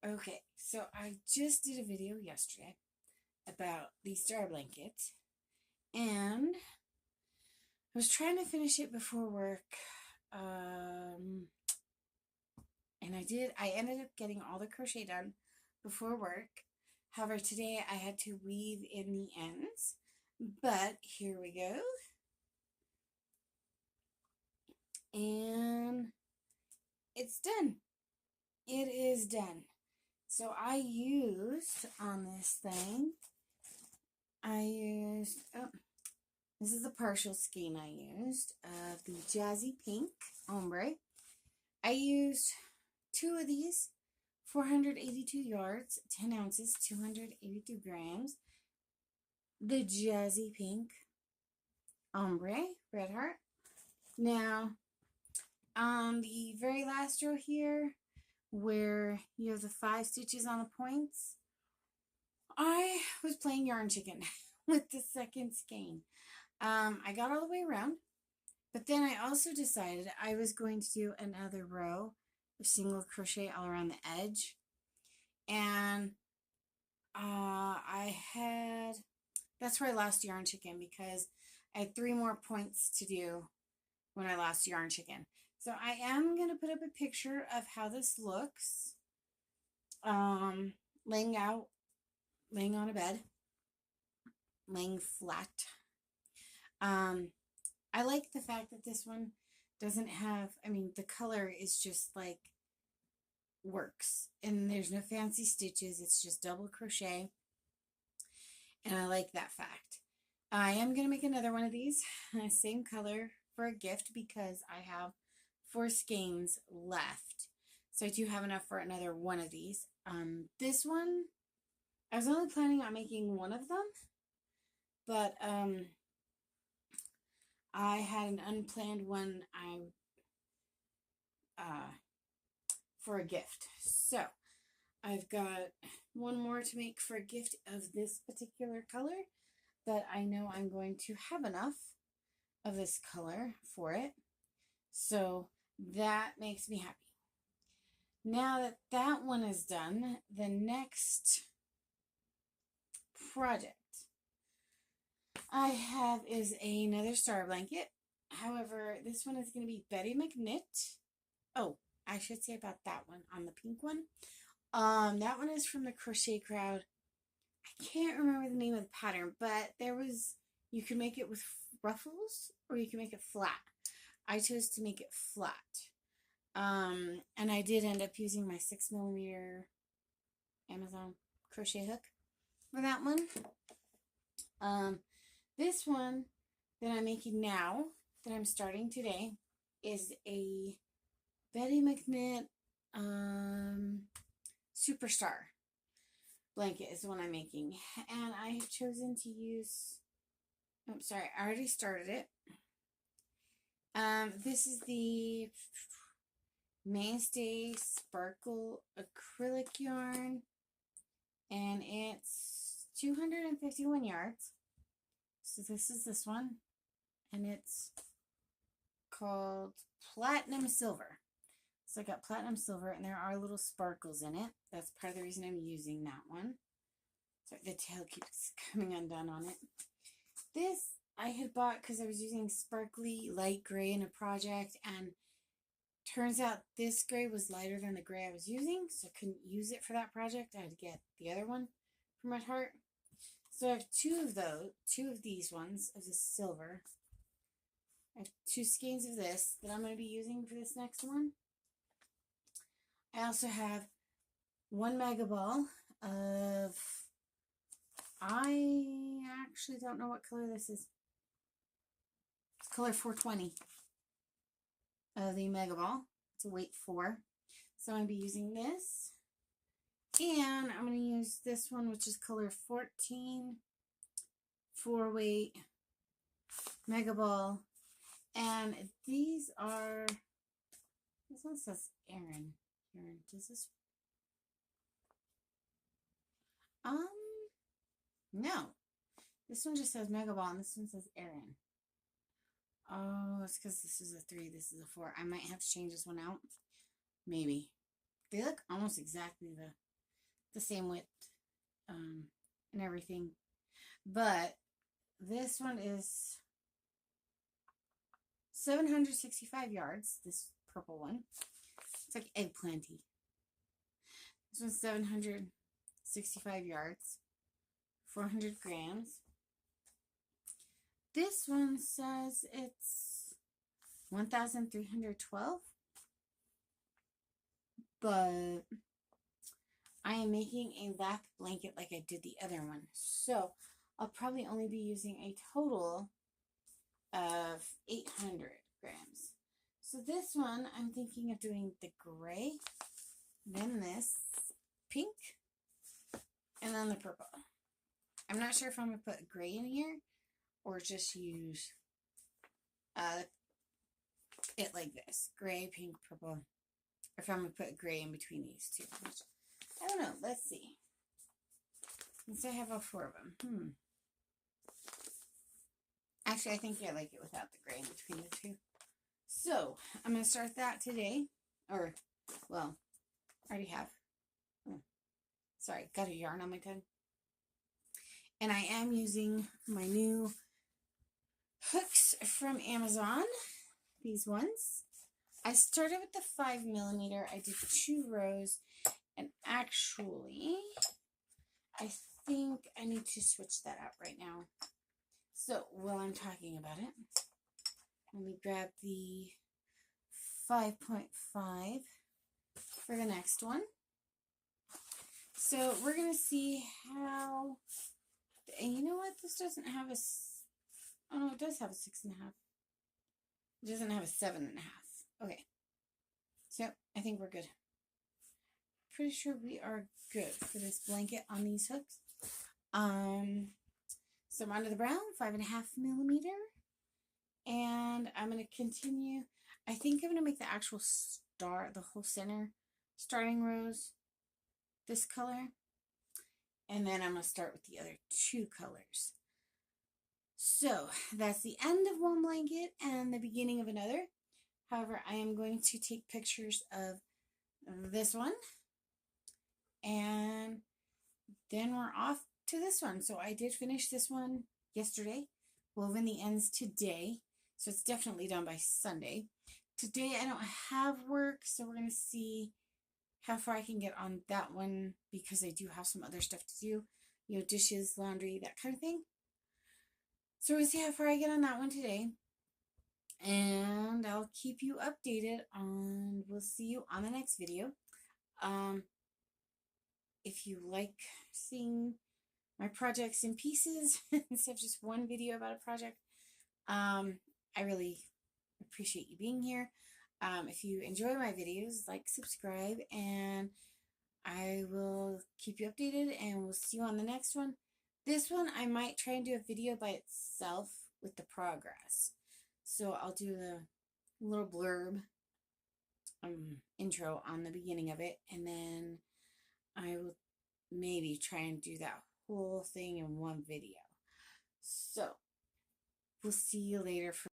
Okay, so I just did a video yesterday about the star blanket, and I was trying to finish it before work, and I ended up getting all the crochet done before work. However, today I had to weave in the ends, but here we go, and it's done. It is done. So I used on this thing, this is a partial skein I used of the Jazzy Pink Ombre. I used two of these, 482 yards, 10 ounces, 282 grams. The Jazzy Pink Ombre, Red Heart. Now, on the very last row here, where you have the 5 stitches on the points, I was playing yarn chicken with the second skein. I got all the way around, but then I also decided I was going to do another row of single crochet all around the edge. And that's where I lost yarn chicken, because I had 3 more points to do when I lost yarn chicken. So I am going to put up a picture of how this looks, laying on a bed, laying flat. I like the fact that this one doesn't have, the color is just like works, and there's no fancy stitches. It's just double crochet, and I like that fact. I am going to make another one of these, same color, for a gift, because I have 4 skeins left. So I do have enough for another one of these. This one, I was only planning on making one of them, but I had an unplanned one for a gift. So I've got one more to make for a gift of this particular color that I know I'm going to have enough of this color for it. So that makes me happy. Now that that one is done, the next project I have is another star blanket. However, this one is going to be Betty McKnit. Oh, I should say about that one, on the pink one. That one is from the Crochet Crowd. I can't remember the name of the pattern, but you can make it with ruffles, or you can make it flat. I chose to make it flat. And I did end up using my 6mm Amazon crochet hook for that one. This one that I'm making now, that I'm starting today, is a Betty McKnit Superstar blanket is the one I'm making. And I have chosen to use, I already started it. This is the Mainstay Sparkle acrylic yarn, and it's 251 yards. So this is this one, and it's called Platinum Silver. So I got Platinum Silver, and there are little sparkles in it. That's part of the reason I'm using that one. So the tail keeps coming undone on it. This I had bought because I was using sparkly light gray in a project, and turns out this gray was lighter than the gray I was using, so I couldn't use it for that project. I had to get the other one from Red Heart. So I have 2 of these ones of the silver. I have 2 skeins of this that I'm going to be using for this next one. I also have 1 mega ball of, I actually don't know what color this is. It's color 420 of the mega ball. It's a weight 4. So I'm going to be using this. And I'm going to use this one, which is color 14, 4 weight, mega ball. And these are, this one says Erin. Does this? No. This one just says mega ball, and this one says Erin. Oh, it's because this is a 3, this is a 4. I might have to change this one out. Maybe. They look almost exactly the same width and everything. But this one is 765 yards, this purple one. It's like eggplanty. This one's 765 yards, 400 grams. This one says it's 1,312, but I am making a lap blanket like I did the other one. So I'll probably only be using a total of 800 grams. So this one, I'm thinking of doing the gray, then this pink, and then the purple. I'm not sure if I'm going to put gray in here or just use it like this. Gray, pink, purple. Or if I'm going to put gray in between these two. I don't know. Let's see. Since I have all 4 of them. Actually, I think I like it without the gray in between the two. So, I'm going to start that today. Or, well, I already have. Sorry, got a yarn on my tongue. And I am using my new hooks from Amazon. These ones. I started with the 5mm. I did 2 rows. And actually, I think I need to switch that out right now. So, while I'm talking about it, let me grab the 5.5 for the next one. So, we're going to see how, and you know what, this doesn't have a, oh no, it does have a 6.5. It doesn't have a 7.5. Okay. So, I think we're good. Pretty sure we are good for this blanket on these hooks. So I'm onto the brown, 5.5mm. And I'm going to continue. I think I'm going to make the actual star, the whole center starting rows this color. And then I'm going to start with the other 2 colors. So that's the end of one blanket and the beginning of another. However, I am going to take pictures of this one. And then we're off to this one. So I did finish this one yesterday, woven the ends today, so it's definitely done by Sunday. Today I don't have work, so we're going to see how far I can get on that one, because I do have some other stuff to do, you know, dishes, laundry, that kind of thing. So we'll see how far I get on that one today, and I'll keep you updated on, we'll see you on the next video. If you like seeing my projects in pieces instead of just one video about a project, I really appreciate you being here. If you enjoy my videos, like, subscribe, and I will keep you updated, and we'll see you on the next one. This one, I might try and do a video by itself with the progress. So I'll do a little blurb intro on the beginning of it, and then I will maybe try and do that whole thing in one video. So we'll see you later for